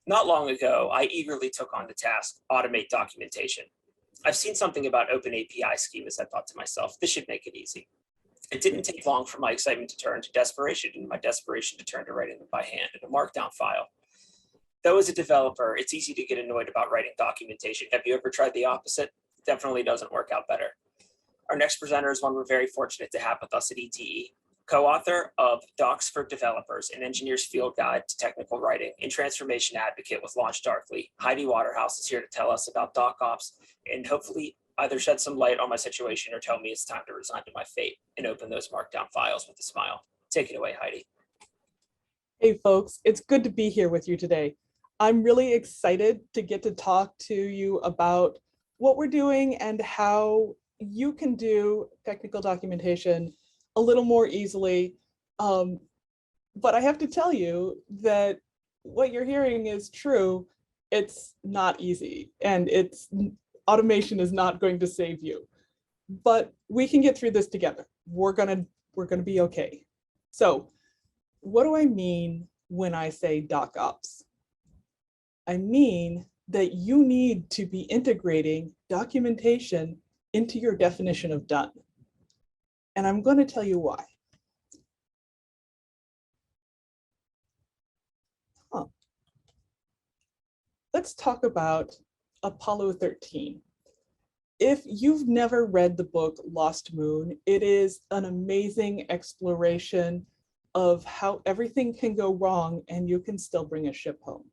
Not long ago, I eagerly took on the task, automate documentation. I've seen something about open API schemas. I thought to myself, this should make it easy. It didn't take long for my excitement to turn to desperation, and my desperation to turn to writing them by hand in a markdown file. Though as a developer, it's easy to get annoyed about writing documentation. Have you ever tried the opposite? It definitely doesn't work out better. Our next presenter is one we're very fortunate to have with us at ETE. Co-author of Docs for Developers, an engineer's field guide to technical writing and transformation advocate with Launch Darkly, Heidi Waterhouse is here to tell us about DocsOps and hopefully either shed some light on my situation or tell me it's time to resign to my fate and open those markdown files with a smile. Take it away, Heidi. Hey folks, it's good to be here with you today. I'm really excited to get to talk to you about what we're doing and how you can do technical documentation a little more easily. But I have to tell you that what you're hearing is true. It's not easy, and automation is not going to save you. But we can get through this together. We're gonna be okay. So, what do I mean when I say DocOps? I mean that you need to be integrating documentation into your definition of done. And I'm going to tell you why. Let's talk about Apollo 13. If you've never read the book Lost Moon, it is an amazing exploration of how everything can go wrong and you can still bring a ship home.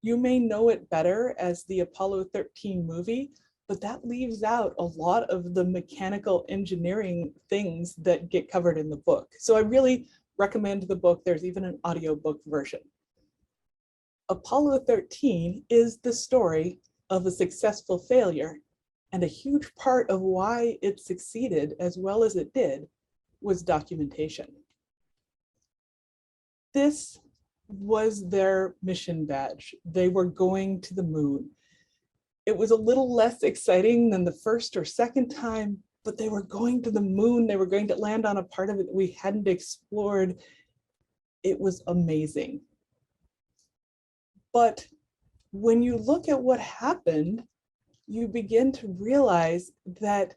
You may know it better as the Apollo 13 movie, but that leaves out a lot of the mechanical engineering things that get covered in the book. So I really recommend the book. There's even an audiobook version. Apollo 13 is the story of a successful failure, and a huge part of why it succeeded as well as it did was documentation. This was their mission badge. They were going to the moon. It was a little less exciting than the first or second time, but they were going to the moon. They were going to land on a part of it that we hadn't explored. It was amazing. But when you look at what happened, you begin to realize that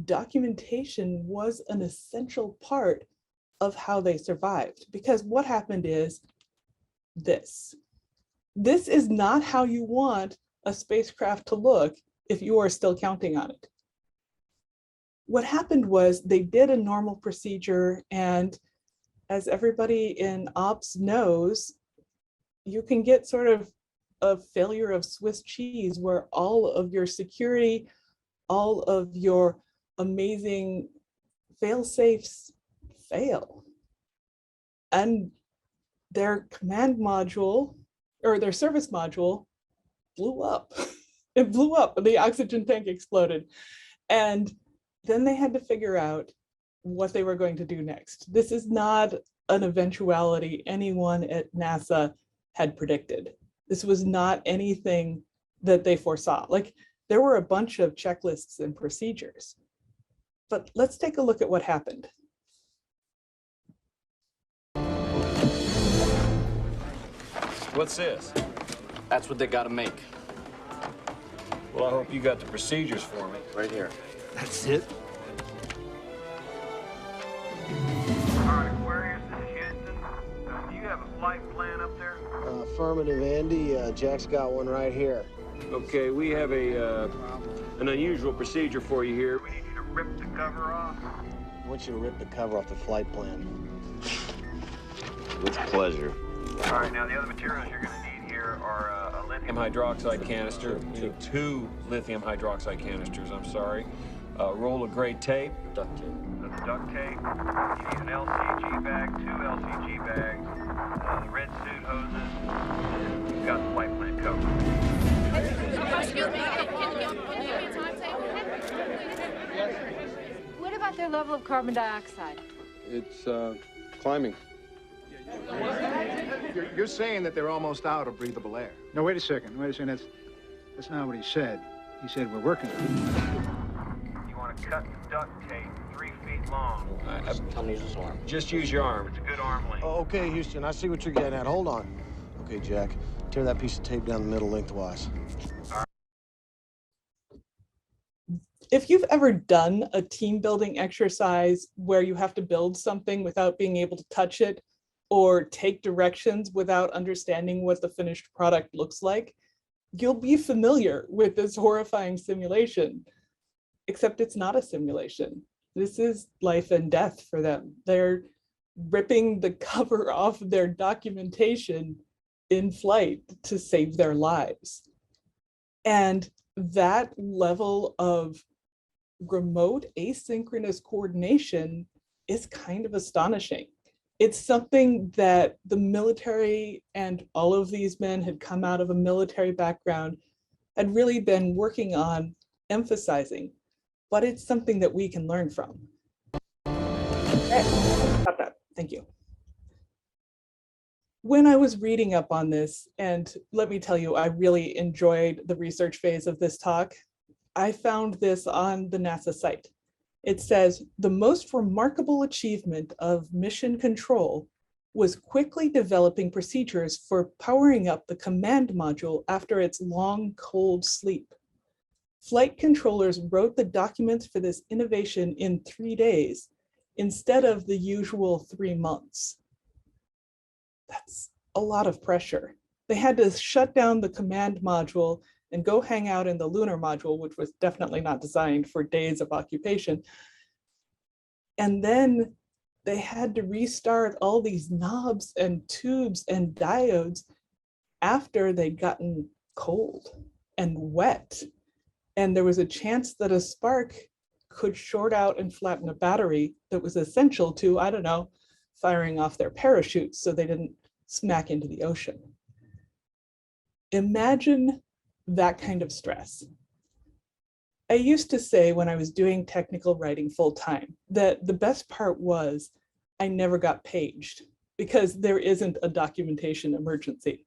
documentation was an essential part of how they survived. Because what happened is this. This is not how you want a spacecraft to look if you are still counting on it. What happened was they did a normal procedure, and as everybody in ops knows, you can get sort of a failure of Swiss cheese where all of your security, all of your amazing fail-safes fail. And their command module, or their service module, blew up. It blew up, and the oxygen tank exploded. And then they had to figure out what they were going to do next. This is not an eventuality anyone at NASA had predicted. This was not anything that they foresaw. Like, there were a bunch of checklists and procedures. But let's take a look at what happened. What's this? That's what they gotta make. Well, I hope you got the procedures for me. Right here. That's it? Aquarius, this is Houston. Do you have a flight plan up there? Affirmative, Andy. Jack's got one right here. Okay, we have an unusual procedure for you here. We need you to rip the cover off. I want you to rip the cover off the flight plan. With pleasure. All right, now the other materials you're going to need here are a lithium Hydroxide canister. You need 2 lithium hydroxide canisters, I'm sorry. A roll of gray tape. Duct tape. That's duct tape. You need an LCG bag, 2 LCG bags, the red suit hoses, and you've got the flight plan covered. Excuse me, can you give me a timetable? What about their level of carbon dioxide? It's climbing. You're saying that they're almost out of breathable air. No, wait a second. That's not what he said. He said we're working. You want to cut the duct tape 3 feet long. Tell me use his arm. Just use your arm. It's a good arm length. Oh, okay, Houston, I see what you're getting at. Hold on. Okay, Jack. Tear that piece of tape down the middle lengthwise. If you've ever done a team building exercise where you have to build something without being able to touch it or take directions without understanding what the finished product looks like, you'll be familiar with this horrifying simulation, except it's not a simulation. This is life and death for them. They're ripping the cover off their documentation in flight to save their lives. And that level of remote asynchronous coordination is kind of astonishing. It's something that the military, and all of these men had come out of a military background, had really been working on emphasizing, but it's something that we can learn from. Okay, stop that. Thank you. When I was reading up on this, and let me tell you, I really enjoyed the research phase of this talk, I found this on the NASA site. It says, the most remarkable achievement of mission control was quickly developing procedures for powering up the command module after its long, cold sleep. Flight controllers wrote the documents for this innovation in 3 days, instead of the usual 3 months. That's a lot of pressure. They had to shut down the command module and go hang out in the lunar module, which was definitely not designed for days of occupation. And then they had to restart all these knobs and tubes and diodes after they'd gotten cold and wet. And there was a chance that a spark could short out and flatten a battery that was essential to, I don't know, firing off their parachutes so they didn't smack into the ocean. Imagine that kind of stress. I used to say when I was doing technical writing full time that the best part was I never got paged because there isn't a documentation emergency.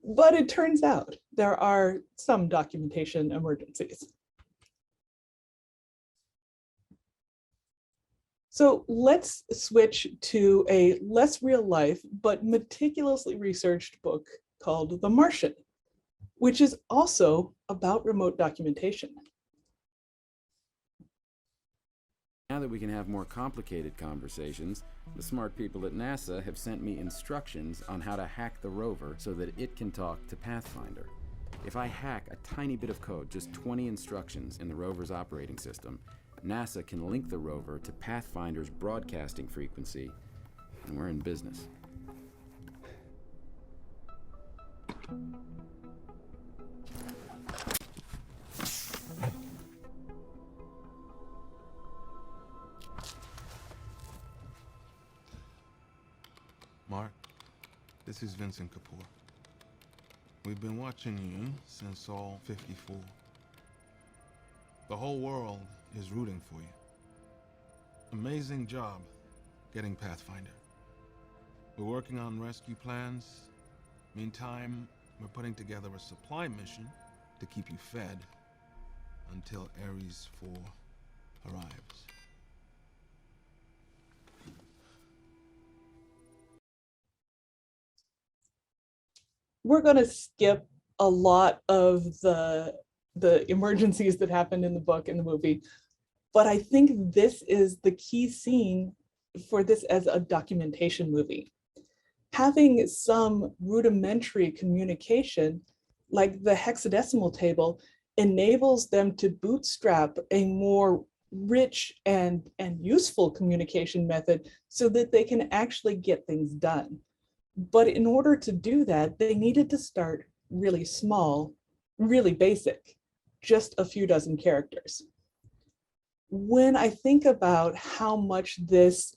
But it turns out there are some documentation emergencies. So let's switch to a less real life, but meticulously researched book called The Martian, which is also about remote documentation. Now that we can have more complicated conversations, the smart people at NASA have sent me instructions on how to hack the rover so that it can talk to Pathfinder. If I hack a tiny bit of code, just 20 instructions in the rover's operating system, NASA can link the rover to Pathfinder's broadcasting frequency, and we're in business. Mark, this is Vincent Kapoor. We've been watching you since all 54. The whole world is rooting for you. Amazing job getting Pathfinder. We're working on rescue plans. Meantime, we're putting together a supply mission to keep you fed until Ares 4 arrives. We're going to skip a lot of the emergencies that happened in the book and the movie, but I think this is the key scene for this as a documentation movie. Having some rudimentary communication, like the hexadecimal table, enables them to bootstrap a more rich and useful communication method so that they can actually get things done. But in order to do that, they needed to start really small, really basic, just a few dozen characters. When I think about how much this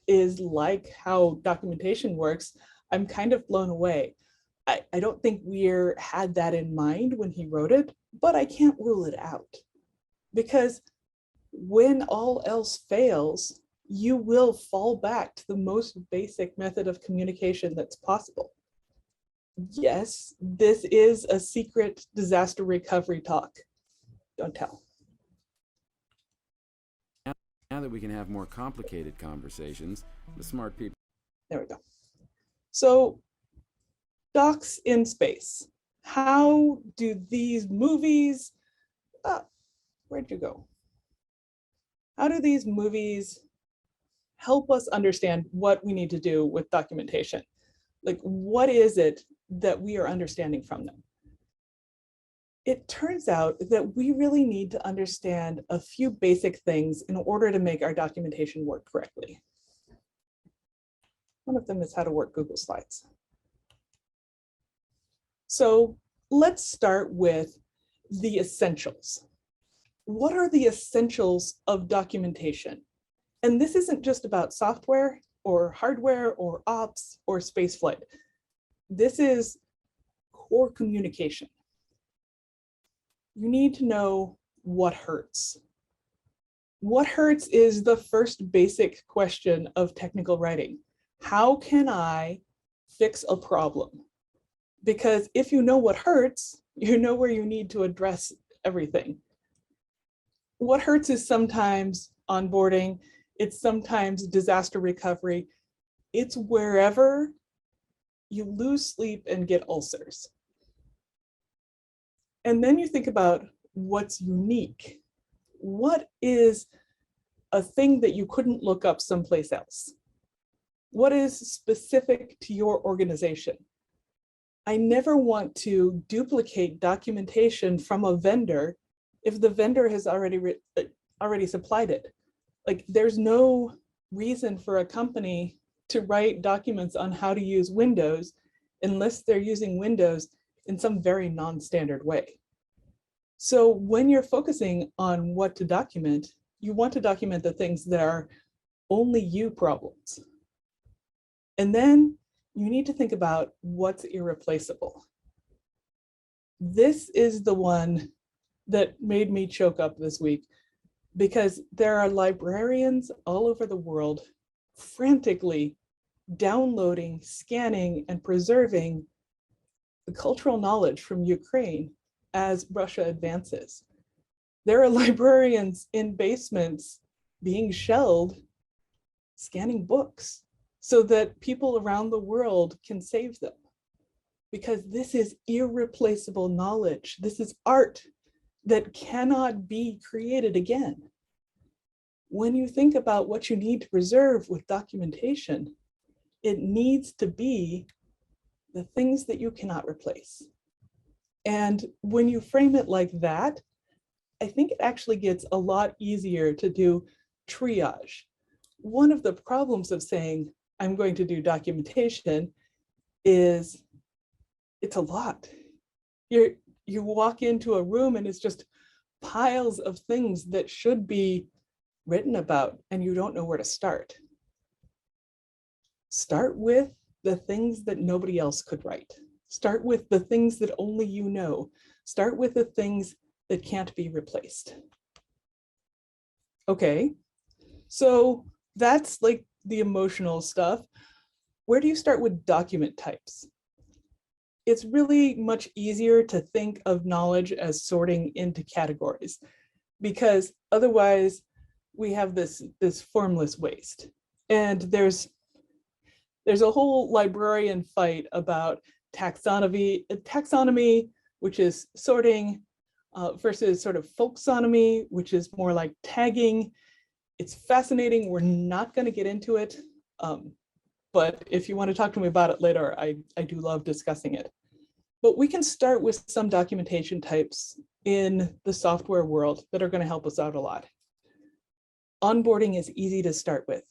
is like how documentation works, I'm kind of blown away. I don't think Weir had that in mind when he wrote it, but I can't rule it out. Because when all else fails, you will fall back to the most basic method of communication that's possible. Yes, this is a secret disaster recovery talk. Don't tell. Now that we can have more complicated conversations, the smart people... There we go. So docs in space. How do these movies, where'd you go? How do these movies help us understand what we need to do with documentation? Like, what is it that we are understanding from them? It turns out that we really need to understand a few basic things in order to make our documentation work correctly. One of them is how to work Google Slides. So let's start with the essentials. What are the essentials of documentation? And this isn't just about software or hardware or ops or spaceflight. This is core communication. You need to know what hurts. What hurts is the first basic question of technical writing. How can I fix a problem? Because if you know what hurts, you know where you need to address everything. What hurts is sometimes onboarding, it's sometimes disaster recovery, it's wherever you lose sleep and get ulcers. And then you think about what's unique. What is a thing that you couldn't look up someplace else? What is specific to your organization? I never want to duplicate documentation from a vendor if the vendor has already supplied it. Like, there's no reason for a company to write documents on how to use Windows unless they're using Windows in some very non-standard way. So when you're focusing on what to document, you want to document the things that are only you problems. And then you need to think about what's irreplaceable. This is the one that made me choke up this week, because there are librarians all over the world frantically downloading, scanning, and preserving the cultural knowledge from Ukraine as Russia advances. There are librarians in basements being shelled, scanning books so that people around the world can save them. Because this is irreplaceable knowledge. This is art that cannot be created again. When you think about what you need to preserve with documentation, it needs to be the things that you cannot replace. And when you frame it like that, I think it actually gets a lot easier to do triage. One of the problems of saying, I'm going to do documentation is it's a lot. You walk into a room and it's just piles of things that should be written about and you don't know where to start. Start with the things that nobody else could write. Start with the things that only you know. Start with the things that can't be replaced. Okay, so that's like the emotional stuff. Where do you start with document types? It's really much easier to think of knowledge as sorting into categories, because otherwise we have this formless waste. And there's a whole librarian fight about taxonomy, which is sorting, versus sort of folksonomy, which is more like tagging. It's fascinating. We're not going to get into it. But if you want to talk to me about it later, I do love discussing it. But we can start with some documentation types in the software world that are going to help us out a lot. Onboarding is easy to start with.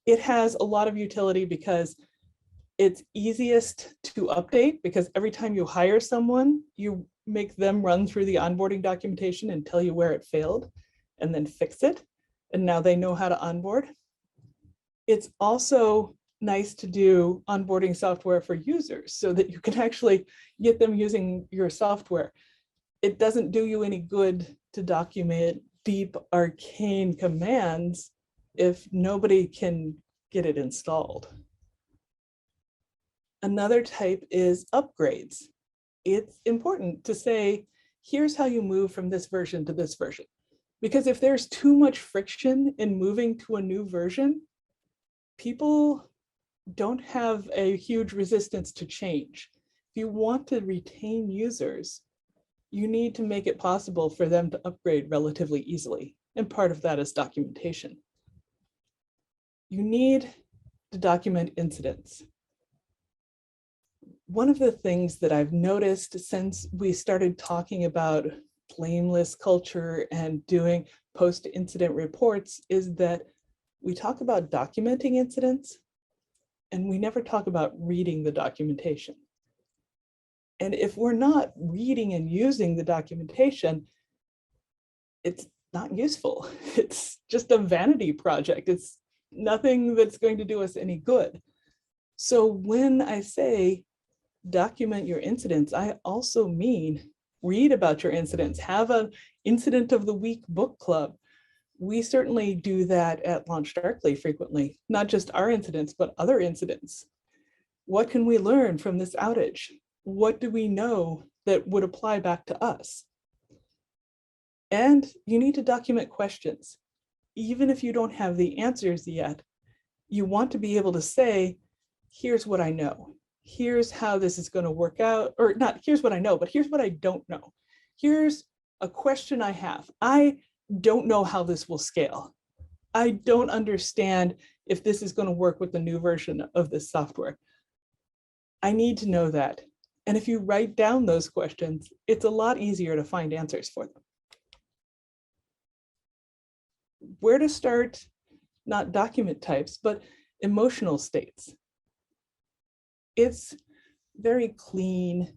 It has a lot of utility because it's easiest to update, because every time you hire someone, you make them run through the onboarding documentation and tell you where it failed and then fix it. And now they know how to onboard. It's also nice to do onboarding software for users so that you can actually get them using your software. It doesn't do you any good to document deep arcane commands if nobody can get it installed. Another type is upgrades. It's important to say, here's how you move from this version to this version. Because if there's too much friction in moving to a new version, people don't have a huge resistance to change. you want to retain users, you need to make it possible for them to upgrade relatively easily. And part of that is documentation. You need to document incidents. One of the things that I've noticed since we started talking about blameless culture and doing post-incident reports is that we talk about documenting incidents and we never talk about reading the documentation. And if we're not reading and using the documentation, it's not useful. It's just a vanity project. It's nothing that's going to do us any good. So when I say document your incidents, I also mean read about your incidents, have an incident of the week book club. We certainly do that at Launch Darkly frequently, not just our incidents, but other incidents. What can we learn from this outage? What do we know that would apply back to us? And you need to document questions. Even if you don't have the answers yet, you want to be able to say, here's what I know. Here's how this is going to work out, or not here's what I know, but here's what I don't know. Here's a question I have. I don't know how this will scale. I don't understand if this is going to work with the new version of this software. I need to know that. And if you write down those questions, it's a lot easier to find answers for them. Where to start, not document types, but emotional states. It's very clean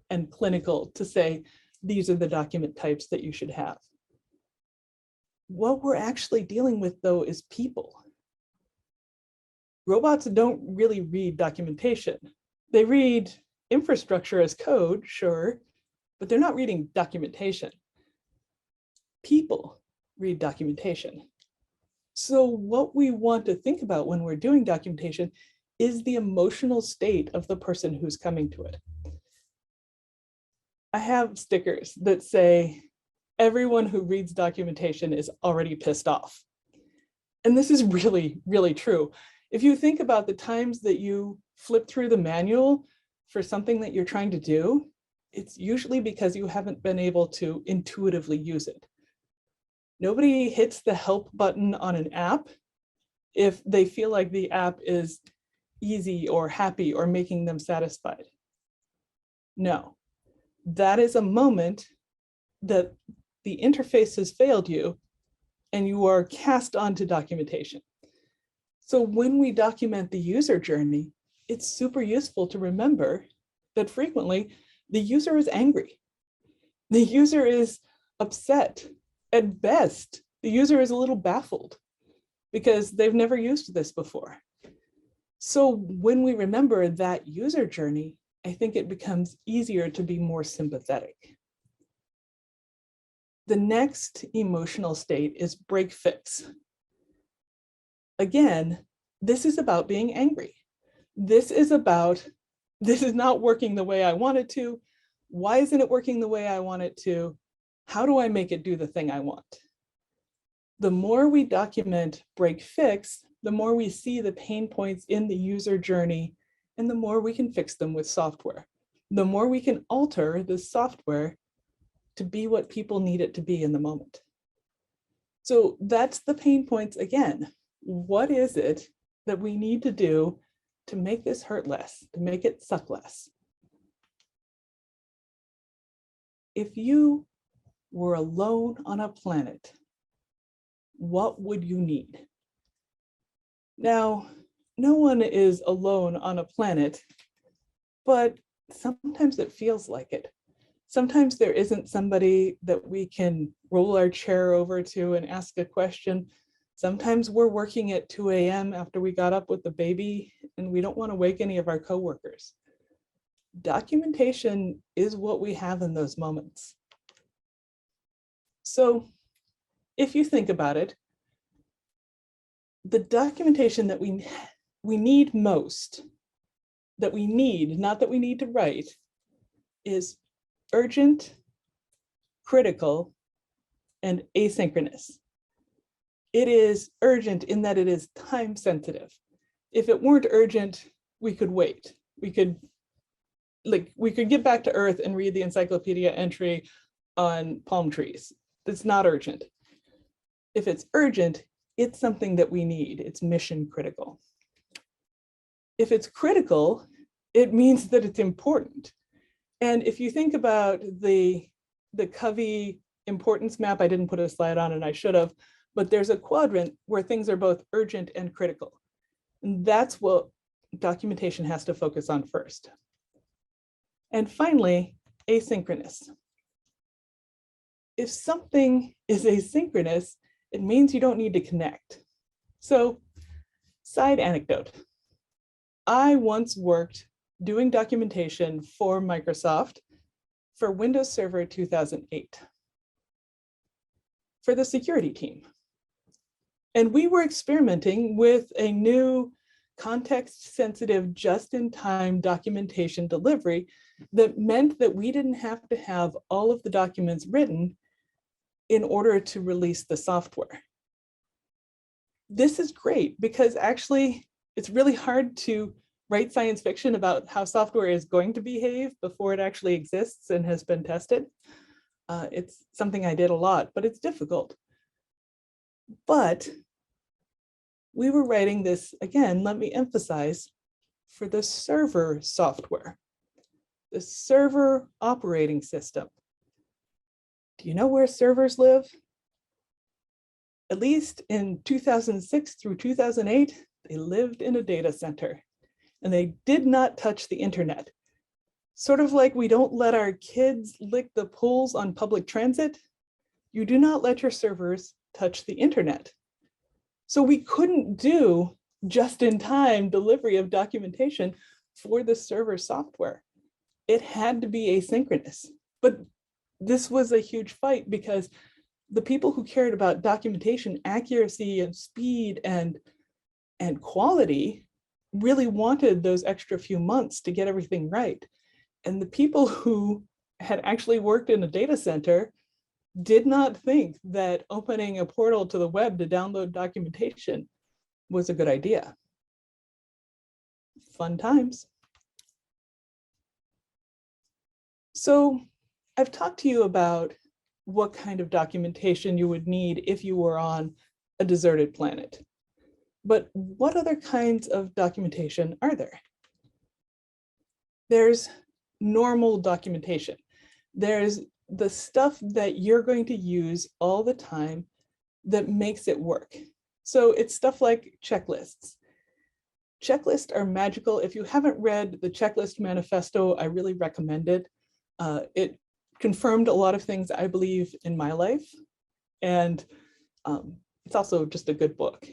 and clinical to say, these are the document types that you should have. What we're actually dealing with, though, is people. Robots don't really read documentation. They read infrastructure as code, sure, but they're not reading documentation. People read documentation. So what we want to think about when we're doing documentation is the emotional state of the person who's coming to it. I have stickers that say, everyone who reads documentation is already pissed off. And this is really, really true. If you think about the times that you flip through the manual for something that you're trying to do, it's usually because you haven't been able to intuitively use it. Nobody hits the help button on an app if they feel like the app is easy or happy or making them satisfied. No, that is a moment that the interface has failed you and you are cast onto documentation. So when we document the user journey, it's super useful to remember that frequently the user is angry. The user is upset. At best, the user is a little baffled because they've never used this before. So when we remember that user journey, I think it becomes easier to be more sympathetic. The next emotional state is break fix. Again, this is about being angry. This is about, this is not working the way I want it to. Why isn't it working the way I want it to? How do I make it do the thing I want? The more we document break fix, the more we see the pain points in the user journey, and the more we can fix them with software. The more we can alter the software to be what people need it to be in the moment. So that's the pain points again. What is it that we need to do to make this hurt less, to make it suck less? If you were alone on a planet, what would you need? Now, no one is alone on a planet, but sometimes it feels like it. Sometimes there isn't somebody that we can roll our chair over to and ask a question. Sometimes we're working at 2 a.m. after we got up with the baby and we don't want to wake any of our coworkers. Documentation is what we have in those moments. So if you think about it, the documentation that we need most, that we need, not that we need to write, is urgent, critical, and asynchronous. It is urgent in that it is time sensitive. If it weren't urgent, we could wait. We could like we could get back to Earth and read the encyclopedia entry on palm trees. That's not urgent. If it's urgent, it's something that we need. It's mission critical. If it's critical, it means that it's important. And if you think about the Covey importance map, I didn't put a slide on and I should have, but there's a quadrant where things are both urgent and critical. And that's what documentation has to focus on first. And finally, asynchronous. If something is asynchronous, it means you don't need to connect. So, side anecdote. I once worked doing documentation for Microsoft for Windows Server 2008 for the security team. And we were experimenting with a new context-sensitive, just-in-time documentation delivery that meant that we didn't have to have all of the documents written in order to release the software. This is great because actually it's really hard to write science fiction about how software is going to behave before it actually exists and has been tested. It's something I did a lot, but it's difficult. But we were writing this, again, let me emphasize, for the server software, the server operating system. Do you know where servers live? At least in 2006 through 2008, they lived in a data center and they did not touch the internet. Sort of like we don't let our kids lick the pools on public transit, you do not let your servers touch the internet. So we couldn't do just-in-time delivery of documentation for the server software. It had to be asynchronous. But this was a huge fight because the people who cared about documentation accuracy and speed and quality really wanted those extra few months to get everything right. And the people who had actually worked in a data center did not think that opening a portal to the web to download documentation was a good idea. Fun times. So I've talked to you about what kind of documentation you would need if you were on a deserted planet. But what other kinds of documentation are there? There's normal documentation. There's the stuff that you're going to use all the time that makes it work. So it's stuff like checklists. Checklists are magical. If you haven't read the Checklist Manifesto, I really recommend it. It confirmed a lot of things I believe in my life. And it's also just a good book.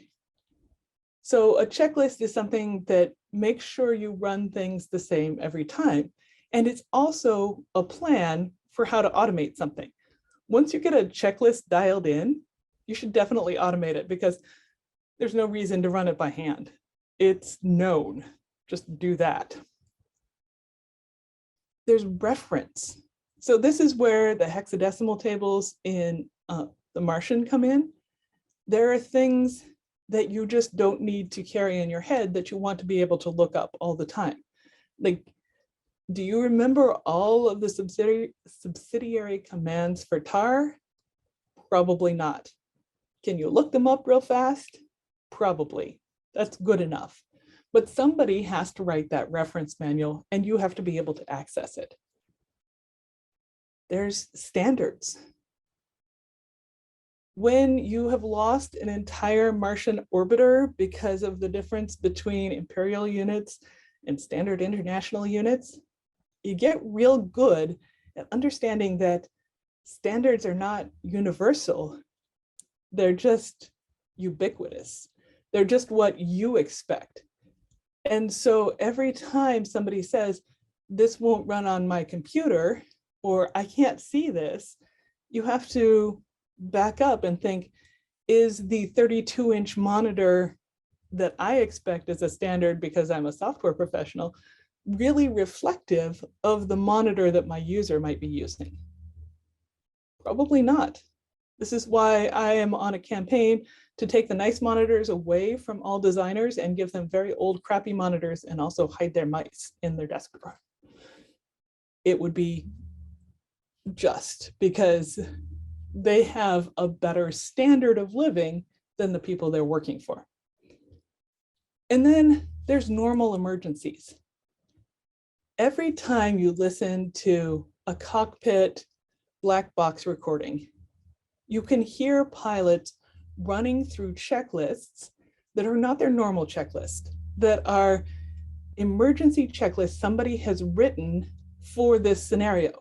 So a checklist is something that makes sure you run things the same every time. And it's also a plan for how to automate something. Once you get a checklist dialed in, you should definitely automate it because there's no reason to run it by hand. It's known, just do that. There's reference. So this is where the hexadecimal tables in the Martian come in. There are things that you just don't need to carry in your head that you want to be able to look up all the time. Like, do you remember all of the subsidiary commands for tar? Probably not. Can you look them up real fast? Probably. That's good enough. But somebody has to write that reference manual and you have to be able to access it. There's standards. When you have lost an entire Martian orbiter because of the difference between imperial units and standard international units, you get real good at understanding that standards are not universal. They're just ubiquitous. They're just what you expect. And so every time somebody says, this won't run on my computer, or I can't see this, you have to back up and think, is the 32-inch monitor that I expect as a standard because I'm a software professional really reflective of the monitor that my user might be using? Probably not. This is why I am on a campaign to take the nice monitors away from all designers and give them very old, crappy monitors and also hide their mice in their desk drawer. it would be just because they have a better standard of living than the people they're working for. And then there's normal emergencies. Every time you listen to a cockpit black box recording, you can hear pilots running through checklists that are not their normal checklist, that are emergency checklists somebody has written for this scenario.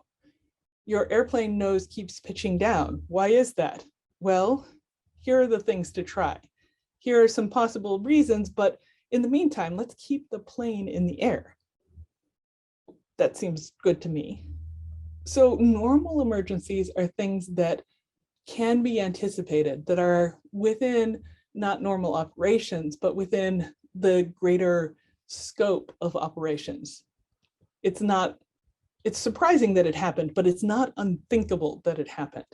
Your airplane nose keeps pitching down. Why is that? Well, here are the things to try. Here are some possible reasons, but in the meantime, let's keep the plane in the air. That seems good to me. So normal emergencies are things that can be anticipated, that are within not normal operations, but within the greater scope of operations. It's surprising that it happened, but it's not unthinkable that it happened.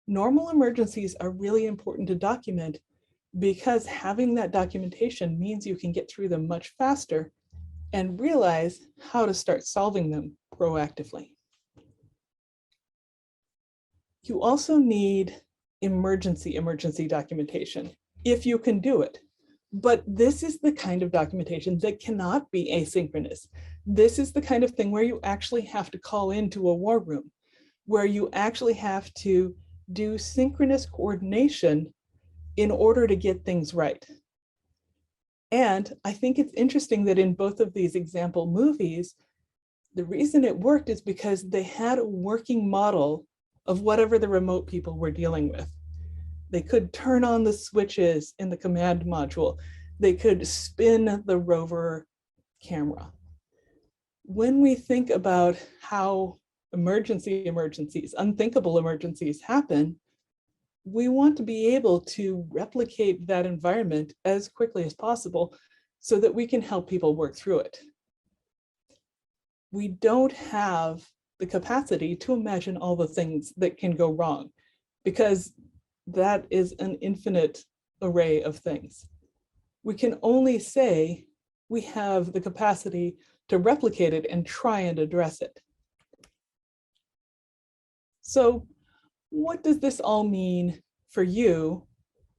Normal emergencies are really important to document because having that documentation means you can get through them much faster and realize how to start solving them proactively. You also need emergency documentation if you can do it. But this is the kind of documentation that cannot be asynchronous. This is the kind of thing where you actually have to call into a war room, where you actually have to do synchronous coordination in order to get things right. And I think it's interesting that in both of these example movies, the reason it worked is because they had a working model of whatever the remote people were dealing with. They could turn on the switches in the command module. They could spin the rover camera. When we think about how emergencies, unthinkable emergencies happen, we want to be able to replicate that environment as quickly as possible so that we can help people work through it. We don't have the capacity to imagine all the things that can go wrong because that is an infinite array of things. We can only say we have the capacity to replicate it and try and address it. So what does this all mean for you,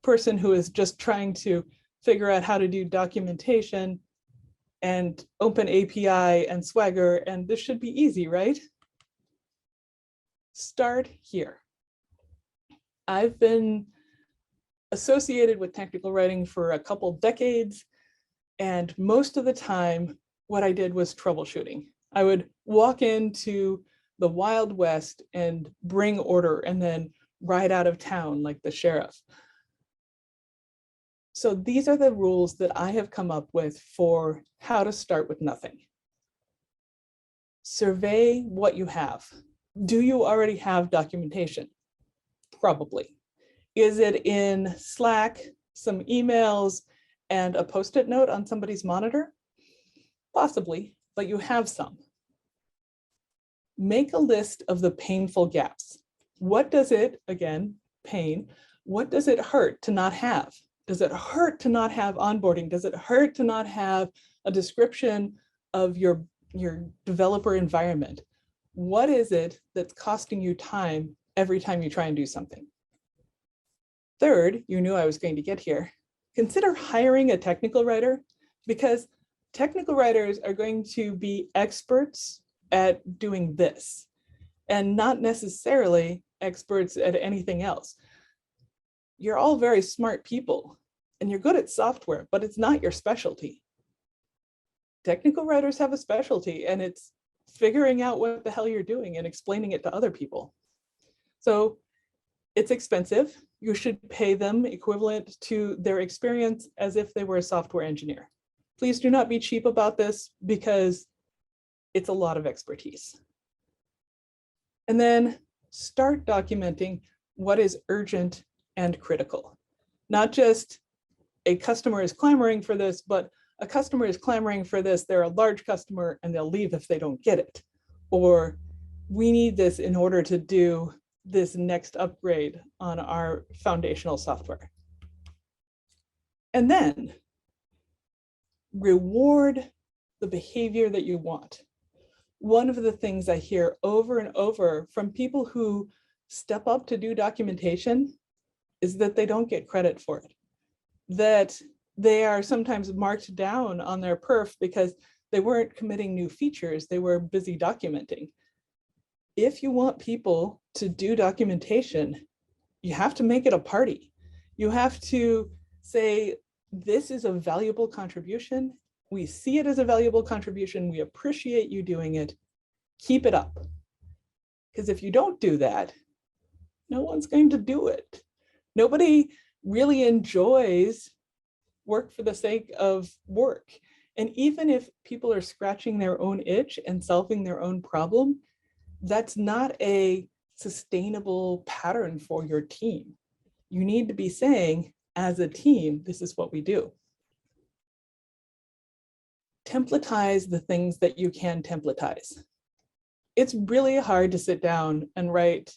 person who is just trying to figure out how to do documentation and open API and Swagger, and this should be easy, right? Start here. I've been associated with technical writing for a couple decades, and most of the time, what I did was troubleshooting. I would walk into the Wild West and bring order and then ride out of town like the sheriff. So these are the rules that I have come up with for how to start with nothing. Survey what you have. Do you already have documentation? Probably. Is it in Slack, some emails, and a Post-it note on somebody's monitor? Possibly, but you have some. Make a list of the painful gaps. What does it, again, pain, what does it hurt to not have? Does it hurt to not have onboarding? Does it hurt to not have a description of your developer environment? What is it that's costing you time every time you try and do something? Third, you knew I was going to get here. Consider hiring a technical writer because technical writers are going to be experts at doing this and not necessarily experts at anything else. You're all very smart people and you're good at software, but it's not your specialty. Technical writers have a specialty and it's figuring out what the hell you're doing and explaining it to other people. So it's expensive. You should pay them equivalent to their experience as if they were a software engineer. Please do not be cheap about this because it's a lot of expertise. And then start documenting what is urgent and critical. Not just a customer is clamoring for this, but a customer is clamoring for this, they're a large customer and they'll leave if they don't get it. Or we need this in order to do this next upgrade on our foundational software. And then reward the behavior that you want. one of the things I hear over and over from people who step up to do documentation is that they don't get credit for it, that they are sometimes marked down on their perf because they weren't committing new features, they were busy documenting. If you want people to do documentation, you have to make it a party. You have to say, this is a valuable contribution. We see it as a valuable contribution. We appreciate you doing it. Keep it up. Because if you don't do that, no one's going to do it. Nobody really enjoys work for the sake of work. And even if people are scratching their own itch and solving their own problem, that's not a sustainable pattern for your team. You need to be saying, as a team, this is what we do. Templatize the things that you can templatize. It's really hard to sit down and write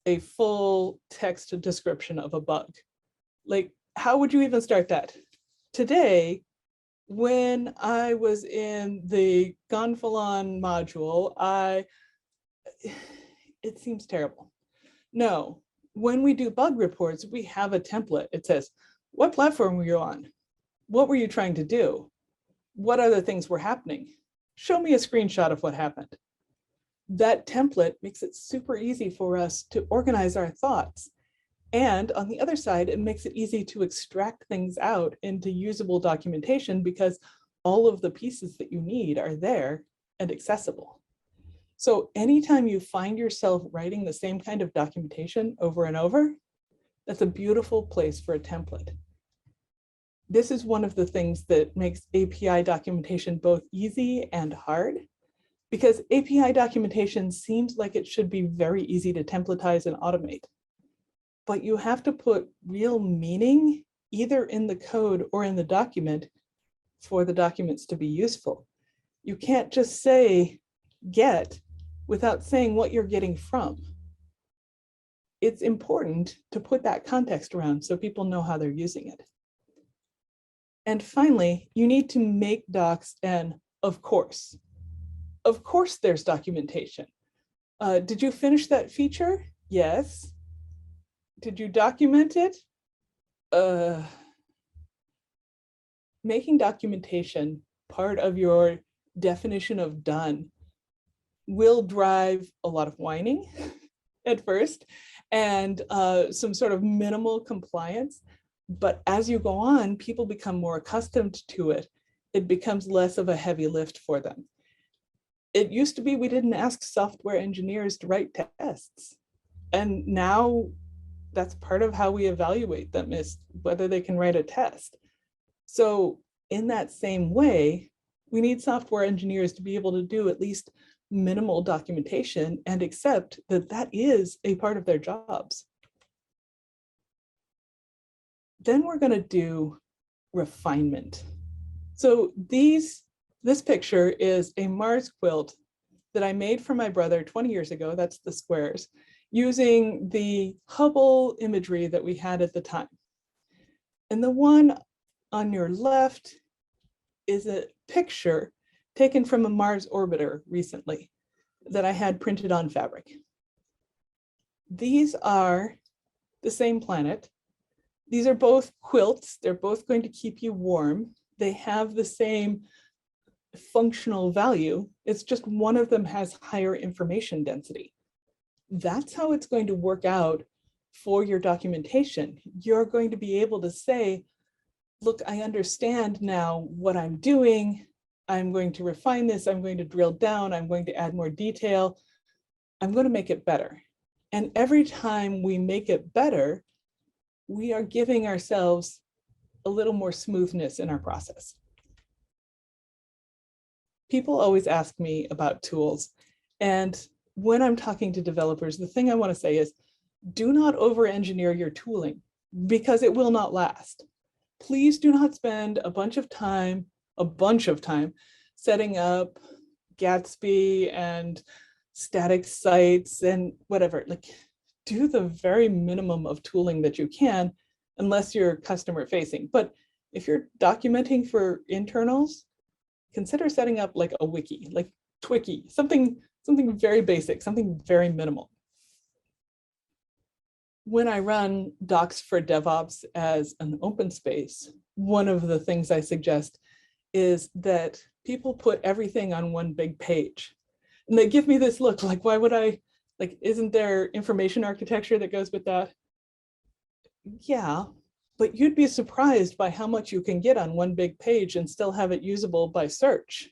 a full text description of a bug. Like, how would you even start that? Today, when I was in the Gonfalon module, it seems terrible. No, when we do bug reports, we have a template. It says, what platform were you on? What were you trying to do? What other things were happening? Show me a screenshot of what happened. That template makes it super easy for us to organize our thoughts. And on the other side, it makes it easy to extract things out into usable documentation because all of the pieces that you need are there and accessible. So anytime you find yourself writing the same kind of documentation over and over, that's a beautiful place for a template. This is one of the things that makes API documentation both easy and hard, because API documentation seems like it should be very easy to templatize and automate. But you have to put real meaning either in the code or in the document for the documents to be useful. You can't just say get without saying what you're getting from. It's important to put that context around so people know how they're using it. And finally, you need to make docs an of course. Of course there's documentation. Did you finish that feature? Yes. Did you document it? Making documentation part of your definition of done will drive a lot of whining at first and some sort of minimal compliance. But as you go on, people become more accustomed to it. It becomes less of a heavy lift for them. It used to be we didn't ask software engineers to write tests. And now that's part of how we evaluate them, is whether they can write a test. So in that same way, we need software engineers to be able to do at least minimal documentation and accept that that is a part of their jobs. Then we're going to do refinement. So this picture is a Mars quilt that I made for my brother 20 years ago. That's the squares, using the Hubble imagery that we had at the time. And the one on your left is a picture taken from a Mars orbiter recently that I had printed on fabric. These are the same planet. These are both quilts. They're both going to keep you warm. They have the same functional value. It's just one of them has higher information density. That's how it's going to work out for your documentation. You're going to be able to say, look, I understand now what I'm doing. I'm going to refine this. I'm going to drill down. I'm going to add more detail. I'm going to make it better. And every time we make it better, we are giving ourselves a little more smoothness in our process. People always ask me about tools. And when I'm talking to developers, the thing I want to say is, do not over-engineer your tooling because it will not last. Please do not spend a bunch of time setting up Gatsby and static sites and whatever. Like, do the very minimum of tooling that you can, unless you're customer facing. But if you're documenting for internals, consider setting up like a wiki. Like, Twiki, something very basic, something very minimal. When I run Docs for DevOps as an open space, one of the things I suggest is that people put everything on one big page. And they give me this look like, why would I, like, isn't there information architecture that goes with that? Yeah, but you'd be surprised by how much you can get on one big page and still have it usable by search.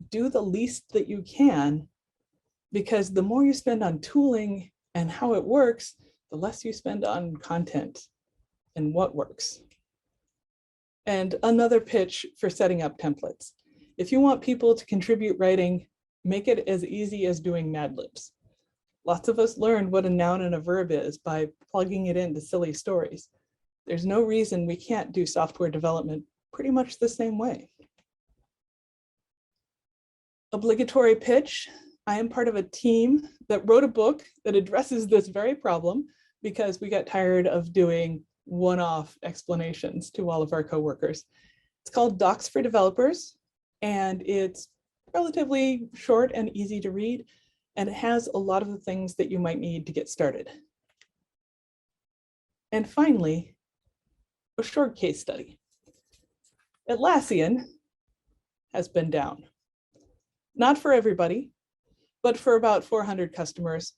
Do the least that you can, because the more you spend on tooling and how it works, the less you spend on content and what works. And another pitch for setting up templates. If you want people to contribute writing, make it as easy as doing Mad Libs. Lots of us learned what a noun and a verb is by plugging it into silly stories. There's no reason we can't do software development pretty much the same way. Obligatory pitch. I am part of a team that wrote a book that addresses this very problem because we got tired of doing one-off explanations to all of our coworkers. It's called Docs for Developers, and it's relatively short and easy to read, and it has a lot of the things that you might need to get started. And finally, a short case study. Atlassian has been down. Not for everybody, but for about 400 customers,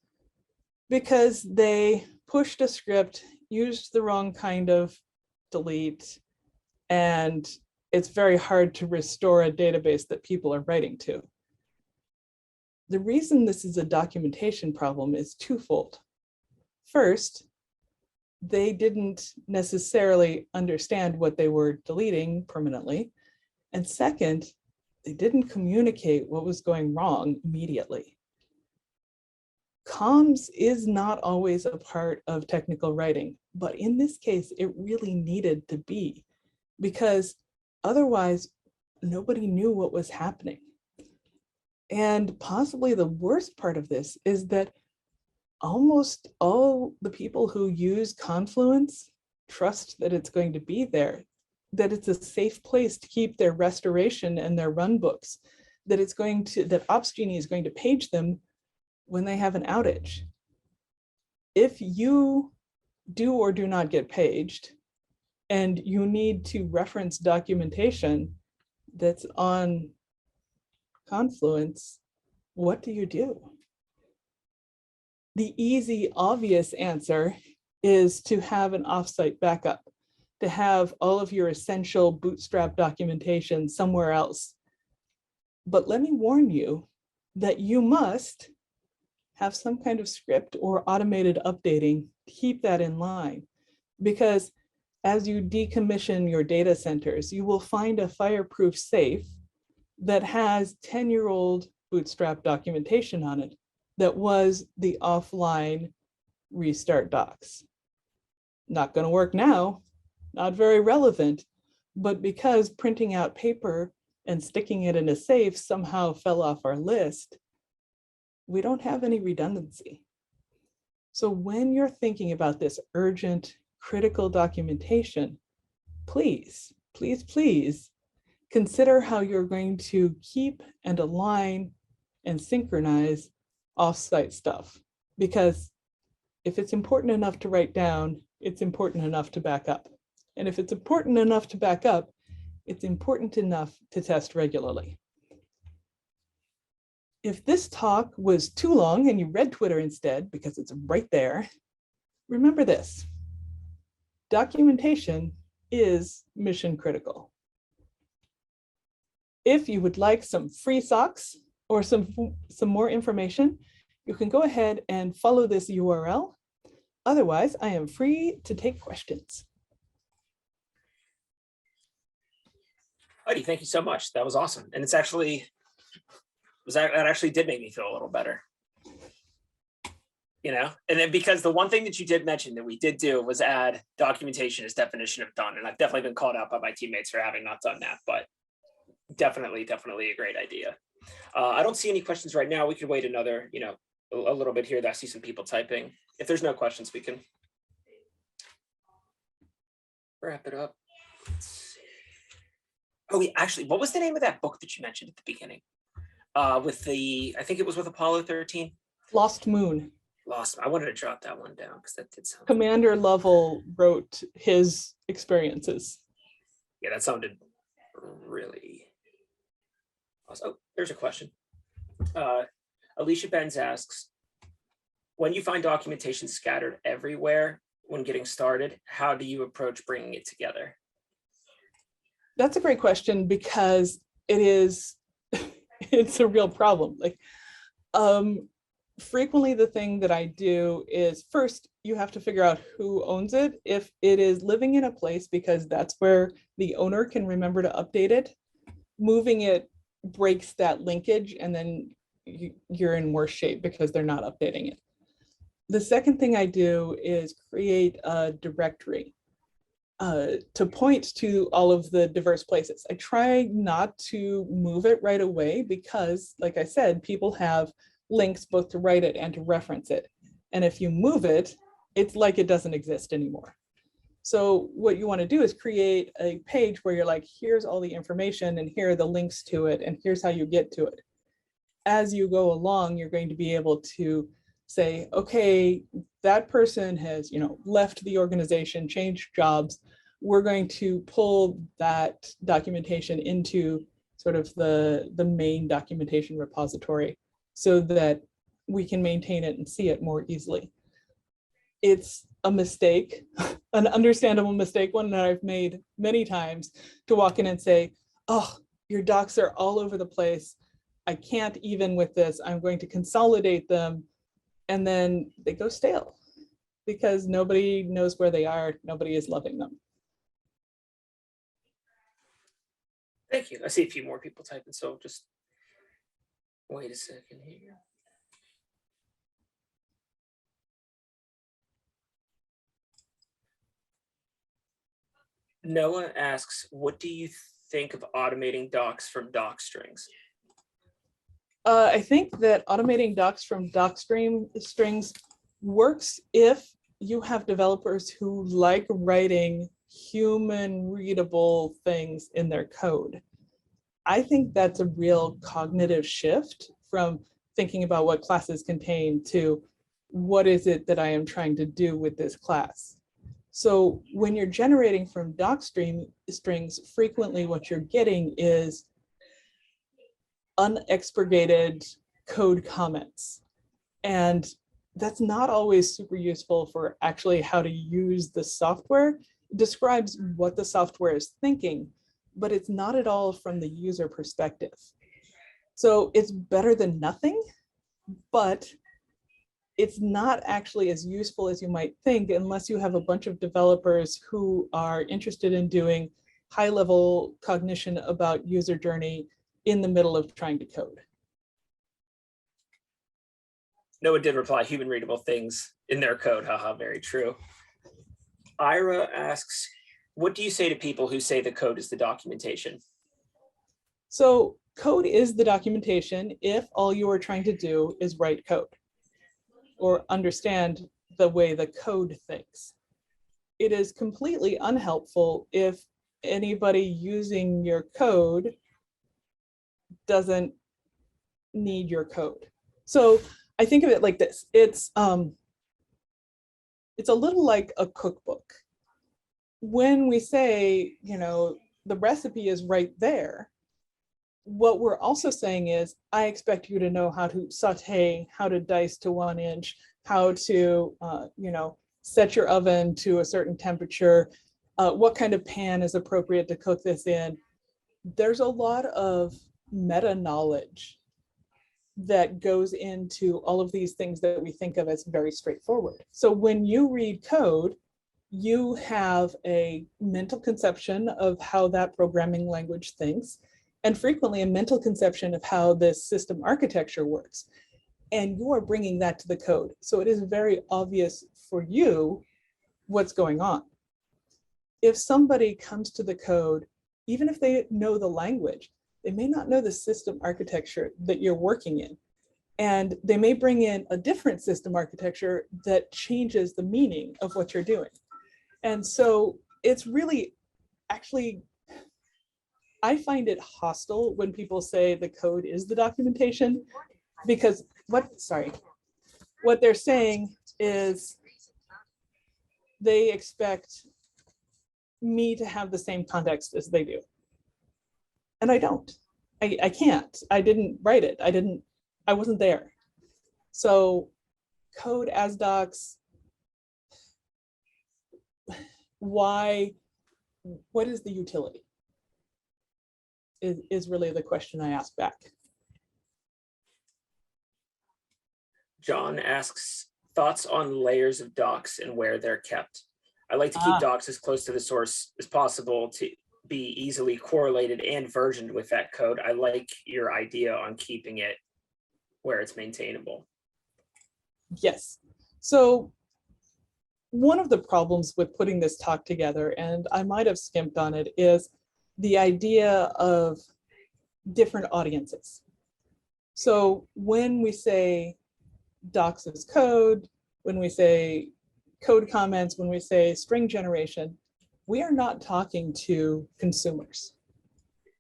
because they pushed a script, used the wrong kind of delete, and it's very hard to restore a database that people are writing to. The reason this is a documentation problem is twofold. First, they didn't necessarily understand what they were deleting permanently. And second, they didn't communicate what was going wrong immediately. Comms is not always a part of technical writing, but in this case, it really needed to be, because otherwise nobody knew what was happening. And possibly the worst part of this is that almost all the people who use Confluence trust that it's going to be there, that it's a safe place to keep their restoration and their run books, that OpsGenie is going to page them when they have an outage. If you do or do not get paged, and you need to reference documentation that's on Confluence, what do you do? The easy, obvious answer is to have an offsite backup, to have all of your essential Bootstrap documentation somewhere else. But let me warn you that you must have some kind of script or automated updating to keep that in line, because as you decommission your data centers, you will find a fireproof safe that has 10-year-old Bootstrap documentation on it that was the offline restart docs. Not going to work now, not very relevant, but because printing out paper and sticking it in a safe somehow fell off our list, we don't have any redundancy. So when you're thinking about this urgent, critical documentation, please, please, please consider how you're going to keep and align and synchronize offsite stuff. Because if it's important enough to write down, it's important enough to back up. And if it's important enough to back up, it's important enough to test regularly. If this talk was too long and you read Twitter instead, because it's right there, remember this: documentation is mission critical. If you would like some free socks or some more information, you can go ahead and follow this URL. Otherwise, I am free to take questions. Heidi, thank you so much. That was awesome. And it's actually, that actually did make me feel a little better. You know, and then because the one thing that you did mention that we did do was add documentation as definition of done. And I've definitely been called out by my teammates for having not done that, but definitely a great idea. I don't see any questions right now. We could wait another, a little bit here. I see some people typing. If there's no questions, we can wrap it up. Let's see. Oh, actually, what was the name of that book that you mentioned at the beginning? with the, I think it was with Apollo 13. Lost Moon. I wanted to jot that one down because that did sound. Commander Lovell wrote his experiences. Yeah, that sounded really awesome. Oh, there's a question. Alicia Benz asks, when you find documentation scattered everywhere when getting started, how do you approach bringing it together? That's a great question because it is, it's a real problem. Like, frequently the thing that I do is first, you have to figure out who owns it. If it is living in a place, because that's where the owner can remember to update it, moving it breaks that linkage and then you're in worse shape because they're not updating it. The second thing I do is create a directory to point to all of the diverse places. I try not to move it right away because, like I said, people have links both to write it and to reference it. And if you move it, it's like it doesn't exist anymore. So what you want to do is create a page where you're like, here's all the information and here are the links to it and here's how you get to it. As you go along, you're going to be able to say, okay, that person has, left the organization, changed jobs. We're going to pull that documentation into sort of the main documentation repository so that we can maintain it and see it more easily. It's a mistake, an understandable mistake, one that I've made many times, to walk in and say, oh, your docs are all over the place. I can't even with this. I'm going to consolidate them. And then they go stale because nobody knows where they are. Nobody is loving them. Thank you. I see a few more people typing, so just wait a second here. Noah asks, what do you think of automating docs from doc strings? I think that automating docs from doc strings works if you have developers who like writing human readable things in their code. I think that's a real cognitive shift from thinking about what classes contain to what is it that I am trying to do with this class. So when you're generating from doc strings, frequently what you're getting is unexpurgated code comments. And that's not always super useful for actually how to use the software. It describes what the software is thinking, but it's not at all from the user perspective. So it's better than nothing, but it's not actually as useful as you might think unless you have a bunch of developers who are interested in doing high-level cognition about user journey in the middle of trying to code. Noah did reply, human readable things in their code. Haha, very true. Ira asks, what do you say to people who say the code is the documentation? So code is the documentation if all you are trying to do is write code or understand the way the code thinks. It is completely unhelpful if anybody using your code doesn't need your code. So I think of it like this. It's a little like a cookbook. When we say, the recipe is right there, what we're also saying is, I expect you to know how to saute, how to dice to 1 inch, how to, set your oven to a certain temperature, what kind of pan is appropriate to cook this in. There's a lot of meta knowledge that goes into all of these things that we think of as very straightforward. So when you read code, you have a mental conception of how that programming language thinks, and frequently a mental conception of how this system architecture works. And you are bringing that to the code. So it is very obvious for you what's going on. If somebody comes to the code, even if they know the language, they may not know the system architecture that you're working in. And they may bring in a different system architecture that changes the meaning of what you're doing. And so it's really actually I find it hostile when people say the code is the documentation, because what they're saying is they expect me to have the same context as they do. And I don't. I can't. I didn't write it. I wasn't there. So code as docs, why, what is the utility? Is really the question I ask back. John asks, thoughts on layers of docs and where they're kept. I like to keep docs as close to the source as possible to be easily correlated and versioned with that code. I like your idea on keeping it where it's maintainable. Yes. So one of the problems with putting this talk together, and I might have skimped on it, is the idea of different audiences. So when we say docs as code, when we say code comments, when we say string generation, we are not talking to consumers.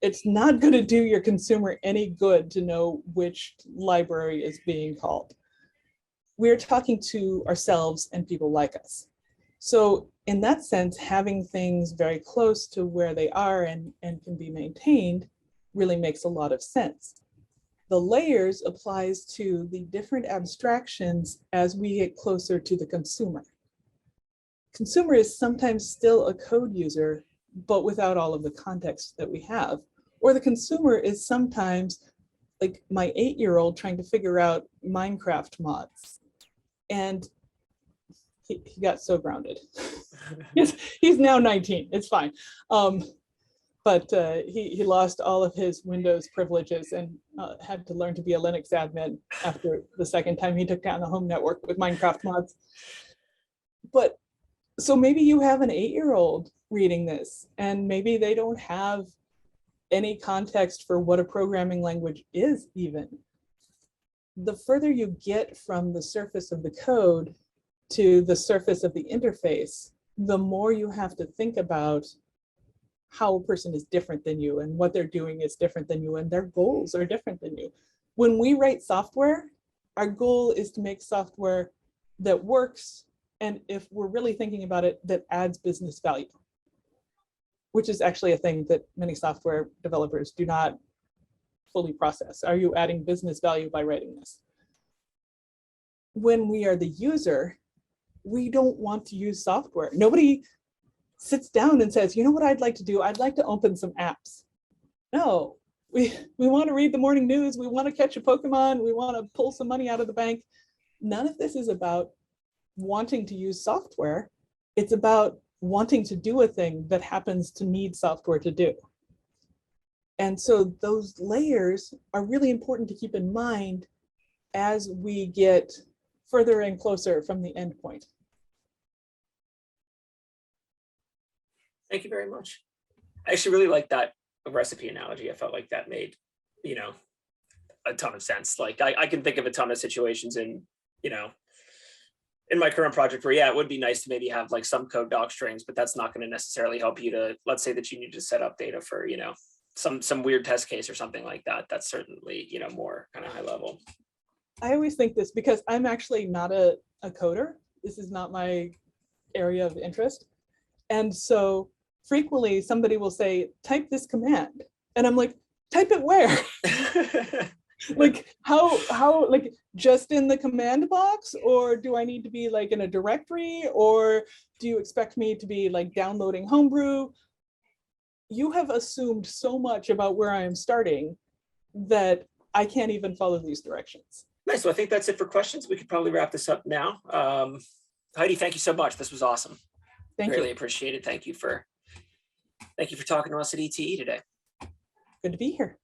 It's not going to do your consumer any good to know which library is being called. We're talking to ourselves and people like us. So in that sense, having things very close to where they are and can be maintained really makes a lot of sense. The layers applies to the different abstractions as we get closer to the consumer. Consumer is sometimes still a code user, but without all of the context that we have. Or the consumer is sometimes like my 8-year-old trying to figure out Minecraft mods. And he got so grounded. He's now 19, it's fine. But he lost all of his Windows privileges and had to learn to be a Linux admin after the second time he took down the home network with Minecraft mods. But so maybe you have an 8-year-old reading this, and maybe they don't have any context for what a programming language is even. The further you get from the surface of the code to the surface of the interface, the more you have to think about how a person is different than you and what they're doing is different than you and their goals are different than you. When we write software, our goal is to make software that works, and if we're really thinking about it, that adds business value, which is actually a thing that many software developers do not fully process. Are you adding business value by writing this? When we are the user, we don't want to use software. Nobody sits down and says, you know what I'd like to do? I'd like to open some apps. No, we want to read the morning news. We want to catch a Pokemon. We want to pull some money out of the bank. None of this is about wanting to use software. It's about wanting to do a thing that happens to need software to do. And so those layers are really important to keep in mind as we get further and closer from the endpoint. Thank you very much. I actually really like that recipe analogy. I felt like that made, a ton of sense. Like I can think of a ton of situations in my current project where, it would be nice to maybe have like some code doc strings, but that's not going to necessarily help you to, let's say that you need to set up data for, some weird test case or something like that. That's certainly, more kind of high level. I always think this because I'm actually not a coder. This is not my area of interest. And so frequently somebody will say, type this command. And I'm like, type it where? Like how like just in the command box, or do I need to be like in a directory, or do you expect me to be like downloading Homebrew? You have assumed so much about where I am starting that I can't even follow these directions. Nice. So I think that's it for questions. We could probably wrap this up now. Heidi, thank you so much. This was awesome. Thank you. Really appreciate it. Thank you for talking to us at ETE today. Good to be here.